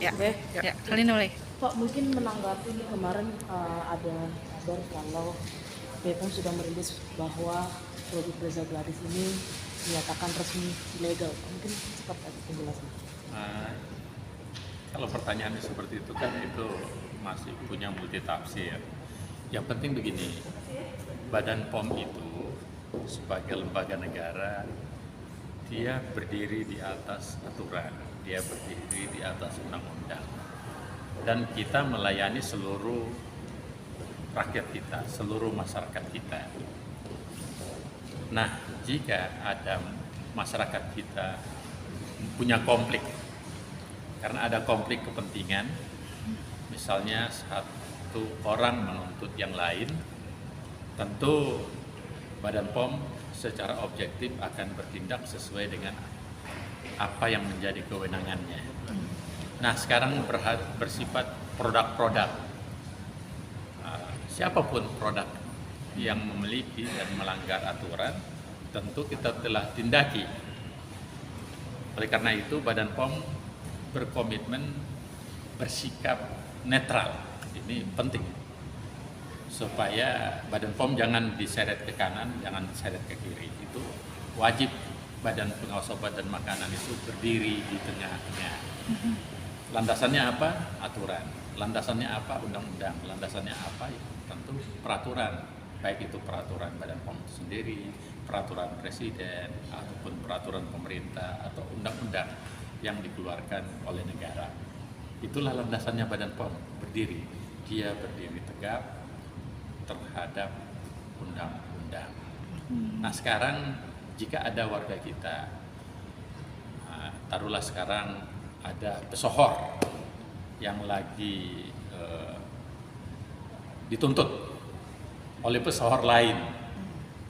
Ya, Oke. ya, kalian mulai. Pak, mungkin menanggapi ini kemarin ada kabar kalau BPOM sudah merilis bahwa produk Reza Gladys ini dinyatakan resmi ilegal. Mungkin seperti apa penjelasannya? Nah, kalau pertanyaannya seperti itu kan itu masih punya multi tafsir. Yang penting begini, Badan POM itu sebagai lembaga negara, dia berdiri di atas aturan, dia berdiri di atas undang-undang. Dan kita melayani seluruh rakyat kita, seluruh masyarakat kita. Nah, jika ada masyarakat kita punya konflik, karena ada konflik kepentingan, misalnya satu orang menuntut yang lain, tentu Badan POM secara objektif akan bertindak sesuai dengan apa yang menjadi kewenangannya. Nah, sekarang bersifat produk-produk. Siapapun produk yang memiliki dan melanggar aturan, tentu kita telah tindaki. Oleh karena itu, Badan POM berkomitmen bersikap netral. Ini penting supaya Badan POM jangan diseret ke kanan, jangan diseret ke kiri. Itu wajib Badan Pengawas Obat dan Makanan itu berdiri di tengah-tengah. Landasannya apa? Aturan. Landasannya apa? Undang-undang. Landasannya apa? Tentu peraturan. Baik itu peraturan Badan POM itu sendiri, peraturan presiden, ataupun peraturan pemerintah, atau undang-undang yang dikeluarkan oleh negara. Itulah landasannya Badan POM berdiri. Dia berdiri tegak terhadap undang-undang. Nah, sekarang jika ada warga kita, taruhlah sekarang ada pesohor yang lagi dituntut oleh pesohor lain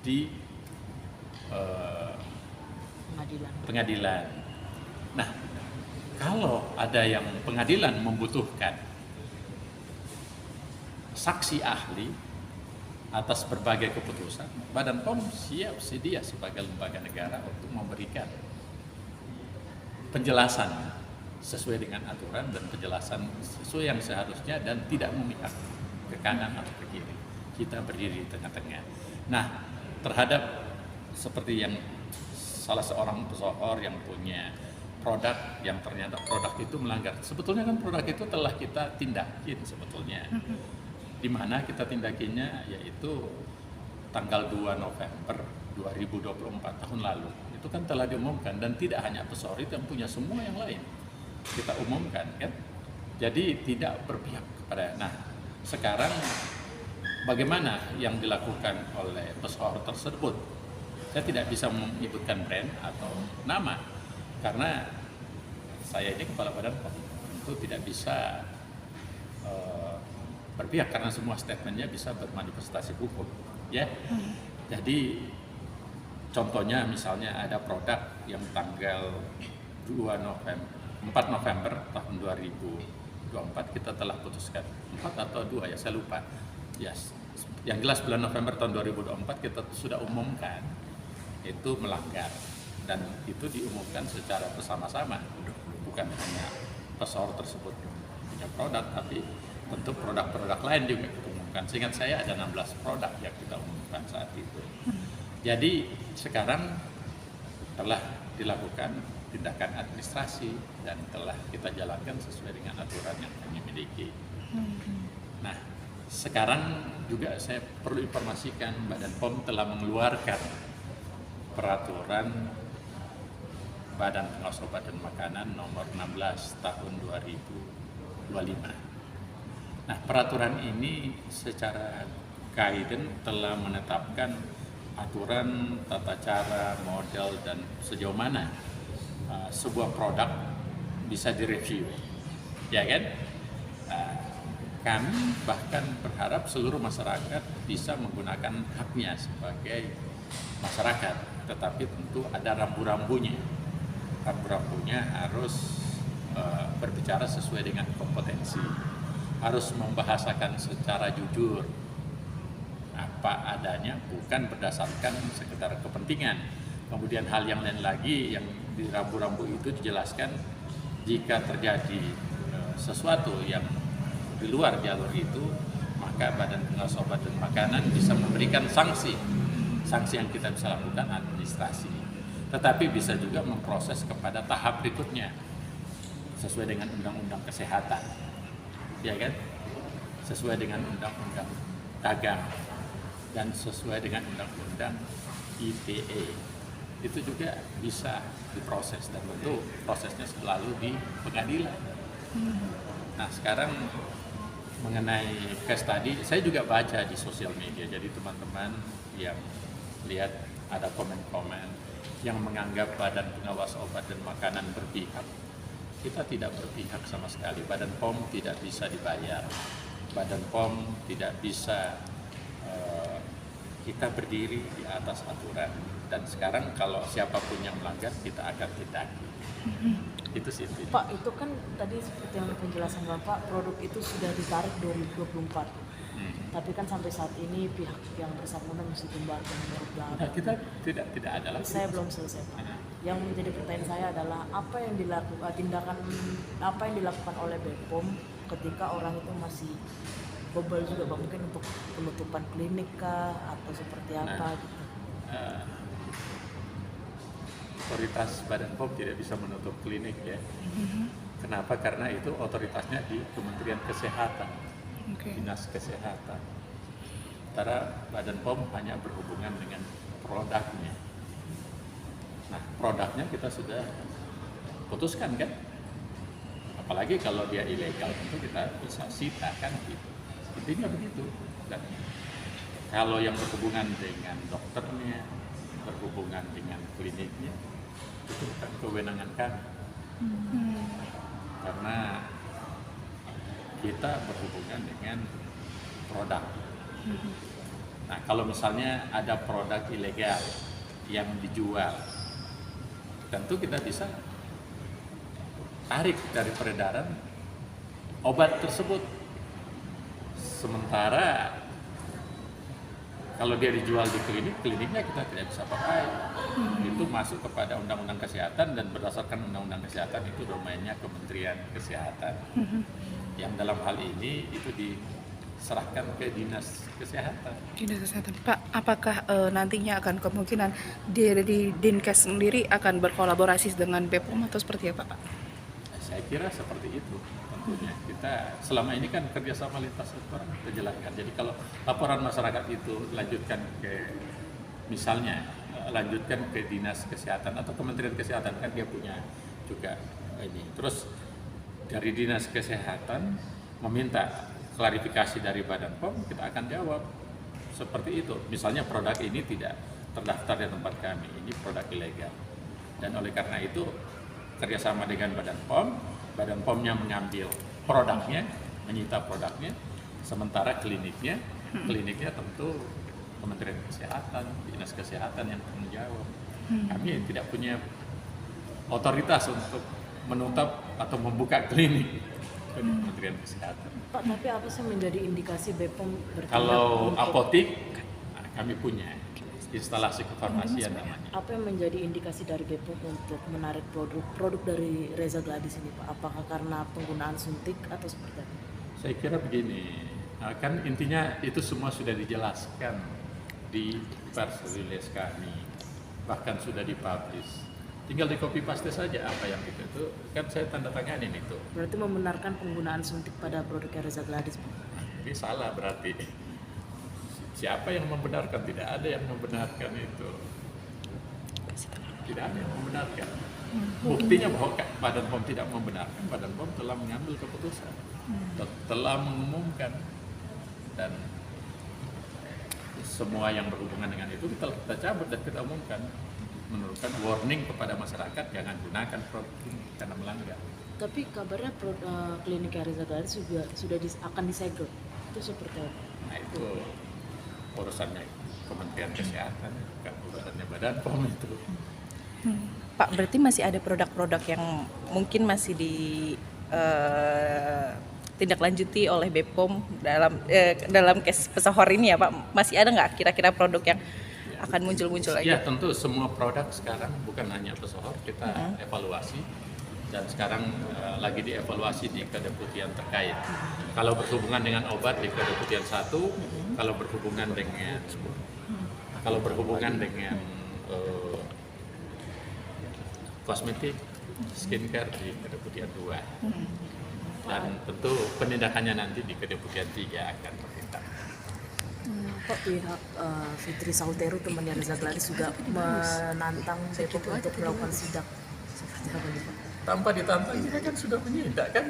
di pengadilan. Nah, kalau ada yang pengadilan membutuhkan saksi ahli atas berbagai keputusan, Badan POM siap sedia sebagai lembaga negara untuk memberikan penjelasan sesuai dengan aturan dan penjelasan sesuai yang seharusnya dan tidak memihak ke kanan atau ke kiri. Kita berdiri di tengah-tengah. Nah, terhadap seperti yang salah seorang pesohor yang punya produk yang ternyata produk itu melanggar. Sebetulnya kan produk itu telah kita tindakin sebetulnya. Di mana kita tindakinya yaitu tanggal 2 November 2024 tahun lalu. Itu kan telah diumumkan dan tidak hanya pesohor itu yang punya, semua yang lain kita umumkan kan. Jadi tidak berpihak kepada. Nah, sekarang bagaimana yang dilakukan oleh pesohor tersebut? Saya tidak bisa menyebutkan brand atau nama karena saya ini kepala Badan POM, itu tidak bisa berpihak karena semua statementnya bisa bermanifestasi hukum, ya. Jadi contohnya misalnya ada produk yang tanggal 4 November tahun 2024 kita telah putuskan 4 atau 2 ya saya lupa. Yes. Yang jelas bulan November tahun 2024 kita sudah umumkan itu melanggar dan itu diumumkan secara bersama-sama, bukan hanya pesohor tersebut punya produk tapi tentu produk-produk lain juga kita umumkan. Seingat saya ada 16 produk yang kita umumkan saat itu. Jadi sekarang telah dilakukan tindakan administrasi dan telah kita jalankan sesuai dengan aturan yang kami miliki. Nah, sekarang juga saya perlu informasikan Badan POM telah mengeluarkan peraturan Badan Pengawas Obat dan Makanan nomor 16 tahun 2025. Nah, peraturan ini secara guidance telah menetapkan aturan, tata cara, model, dan sejauh mana sebuah produk bisa direview, ya kan? Kami bahkan berharap seluruh masyarakat bisa menggunakan haknya sebagai masyarakat, tetapi tentu ada rambu-rambunya. Rambu-rambunya harus berbicara sesuai dengan kompetensi, harus membahasakan secara jujur apa adanya, bukan berdasarkan sekedar kepentingan. Kemudian hal yang lain lagi yang di rambu-rambu itu dijelaskan jika terjadi sesuatu yang di luar jalur itu, maka Badan Pengawas Obat dan Makanan bisa memberikan sanksi. Sanksi yang kita bisa lakukan administrasi, tetapi bisa juga memproses kepada tahap berikutnya sesuai dengan Undang-Undang Kesehatan, ya kan? Sesuai dengan Undang-Undang Dagang dan sesuai dengan Undang-Undang ITE. Itu juga bisa diproses dan tentu prosesnya selalu di pengadilan. Nah, sekarang mengenai case tadi, saya juga baca di sosial media, jadi teman-teman yang lihat ada komen-komen yang menganggap Badan Pengawas Obat dan Makanan berpihak. Kita tidak berpihak sama sekali. Badan POM tidak bisa dibayar. Badan POM tidak bisa, kita berdiri di atas aturan. Dan sekarang kalau siapapun yang melanggar, kita akan tindaki. Itu sih. Pak, itu kan tadi seperti yang penjelasan Bapak, produk itu sudah ditarik 2024. Tapi kan sampai saat ini pihak yang bersangkutan masih kembali menurut Nah, Bapak. kita tidak ada lagi. Saya belum selesai, Pak. Yang menjadi pertanyaan saya adalah apa yang dilakukan, tindakan apa yang dilakukan oleh BPOM ketika orang itu masih bebal juga, Pak, mungkin untuk penutupan klinik kah atau seperti apa gitu. Otoritas Badan POM tidak bisa menutup klinik, ya. Kenapa? Karena itu otoritasnya di Kementerian Kesehatan, Dinas Kesehatan. Sementara Badan POM hanya berhubungan dengan produknya. Nah, produknya kita sudah putuskan, kan? Apalagi kalau dia ilegal, tentu kita bisa sita, kan, gitu. Intinya begitu. Dan kalau yang berhubungan dengan dokternya, berhubungan dengan kliniknya, itu bukan kewenangan kami. Karena kita berhubungan dengan produk. Nah, kalau misalnya ada produk ilegal yang dijual, tentu kita bisa tarik dari peredaran obat tersebut. Sementara kalau dia dijual di klinik, kliniknya kita tidak bisa pakai. Itu masuk kepada Undang-Undang Kesehatan, dan berdasarkan Undang-Undang Kesehatan itu domainnya Kementerian Kesehatan. Yang dalam hal ini itu diserahkan ke Dinas Kesehatan. Dinas Kesehatan. Pak, apakah nantinya akan kemungkinan di Dinkes sendiri akan berkolaborasi dengan BPOM atau seperti apa, Pak? Saya kira seperti itu. Tentunya kita selama ini kan kerjasama lintas sektor kita jalankan. Jadi kalau laporan masyarakat itu lanjutkan ke, misalnya lanjutkan ke Dinas Kesehatan atau Kementerian Kesehatan, kan dia punya juga ini. Terus dari Dinas Kesehatan meminta klarifikasi dari Badan POM, kita akan jawab seperti itu. Misalnya produk ini tidak terdaftar di tempat kami, ini produk ilegal. Dan oleh karena itu kerjasama dengan Badan POM, Badan POM-nya mengambil produknya, menyita produknya, sementara kliniknya tentu Kementerian Kesehatan, Dinas Kesehatan yang menjawab. Kami tidak punya otoritas untuk menutup atau membuka klinik ke Kementerian Kesehatan. Pak, tapi apa sih menjadi indikasi BPOM bertindak? Kalau apotik, kami punya instalasi kefarmasian namanya. Apa yang menjadi indikasi dari BPOM untuk menarik produk dari Reza Gladys ini, Pak? Apakah karena penggunaan suntik atau seperti apa? Saya kira begini, kan intinya itu semua sudah dijelaskan di press release kami, bahkan sudah dipublish. Tinggal di copy paste saja apa yang itu kan saya tanda tanganin itu. Berarti membenarkan penggunaan suntik pada produknya Reza Gladys, Pak? Ini salah berarti. Siapa yang membenarkan? Tidak ada yang membenarkan itu. Tidak ada yang membenarkan. Buktinya bahwa Badan POM tidak membenarkan. Badan POM telah mengambil keputusan, telah mengumumkan, dan semua yang berhubungan dengan itu kita cabut dan kita umumkan, menurunkan warning kepada masyarakat jangan gunakan produk ini karena melanggar. Tapi kabarnya klinik Reza Gladys juga sudah akan disegel. Itu seperti apa? Nah, itu urusannya Kementerian Kesehatan, bukan urusannya Badan POM itu. Pak, berarti masih ada produk-produk yang mungkin masih tindak lanjuti oleh BPOM dalam case pesohor ini ya, Pak? Masih ada nggak kira-kira produk yang akan muncul lagi? Ya, tentu semua produk sekarang bukan hanya pesohor, kita evaluasi dan sekarang lagi dievaluasi di kedeputian terkait. Kalau berhubungan dengan obat di kedeputian 1, kalau berhubungan dengan kosmetik, skincare di kedeputian 2. Dan tentu penindakannya nanti di kedeputian 3 akan bertindak. Kok pihak Fitri Sautero temannya Reza Gladys juga menantang Depok untuk melakukan sidak seperti apa nih Pak? Tanpa ditantang kita kan sudah menyidak kan.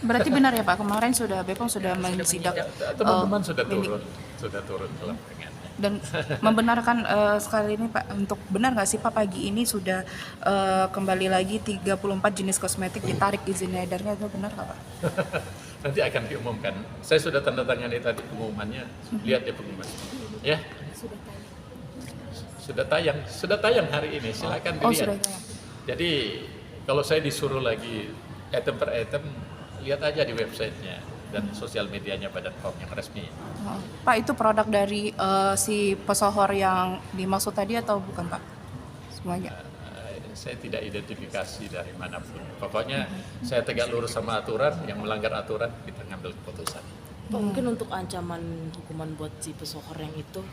Berarti benar ya Pak, kemarin Bepom sudah mensidak Teman-teman sudah turun ke lapangan. dan membenarkan sekali ini Pak, untuk benar nggak sih Pak pagi ini sudah kembali lagi 34 jenis kosmetik ditarik izin edarnya, itu benar nggak Pak? Nanti akan diumumkan. Saya sudah tanda tangani tadi pengumumannya. Lihat ya pengumuman. Ya. Sudah tayang hari ini. Silakan Oh, dilihat. sudah tayang. Jadi kalau saya disuruh lagi item per item, lihat aja di websitenya dan sosial medianya Badan POM yang resmi. Oh, Pak, itu produk dari si pesohor yang dimaksud tadi atau bukan Pak? Semuanya. Saya tidak identifikasi dari manapun. Pokoknya saya tegak lurus sama aturan, yang melanggar aturan kita ngambil keputusan. Pak, mungkin untuk ancaman hukuman buat si pesohor yang itu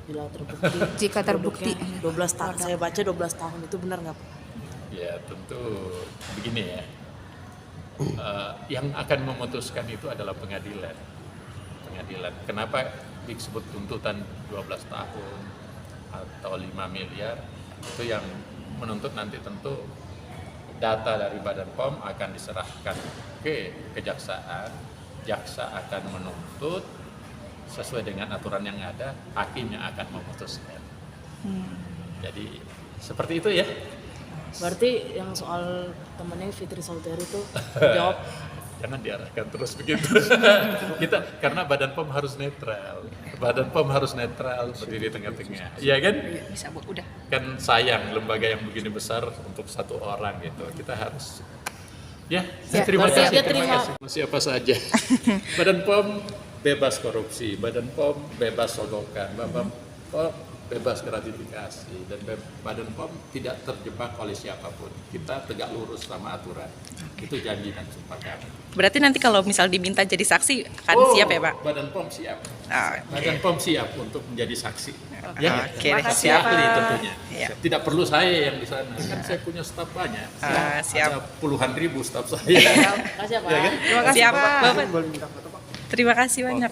bila terbukti Jika terbukti. produknya 12 tahun, saya baca 12 tahun itu benar nggak Pak? Ya tentu begini ya. Yang akan memutuskan itu adalah pengadilan. Kenapa disebut tuntutan 12 tahun atau 5 miliar? Itu yang menuntut nanti tentu data dari Badan POM akan diserahkan ke kejaksaan. Jaksa akan menuntut sesuai dengan aturan yang ada, hakim yang akan memutuskan. Jadi seperti itu ya. Berarti yang soal temannya Fitri Sautero itu jawab Jangan diarahkan terus begitu. Kita karena Badan POM harus netral. Badan POM harus netral, berdiri tengah-tengah. Iya kan? Bisa Bu, udah. Kan sayang lembaga yang begini besar untuk satu orang gitu. Kita harus ya, terima berarti kasih. dia Terima terima- kasih. Siapa saja. Badan POM bebas korupsi, Badan POM bebas sogokan, Badan POM bebas gratifikasi, dan Badan POM tidak terjebak oleh siapapun. Kita tegak lurus sama aturan. Itu janji dan sumpah kami. Berarti nanti kalau misal diminta jadi saksi akan siap ya Pak? Badan POM siap. Ah, Badan POM siap untuk menjadi saksi. Ya, Oke, saksi siap. ahli tentunya. Iya. Tidak perlu saya yang di sana. Kan saya punya staf banyak. siap. Ada puluhan ribu staf saya. kasih apa? Ya kan? Terima kasih Pak. Bapak. Terima kasih banyak.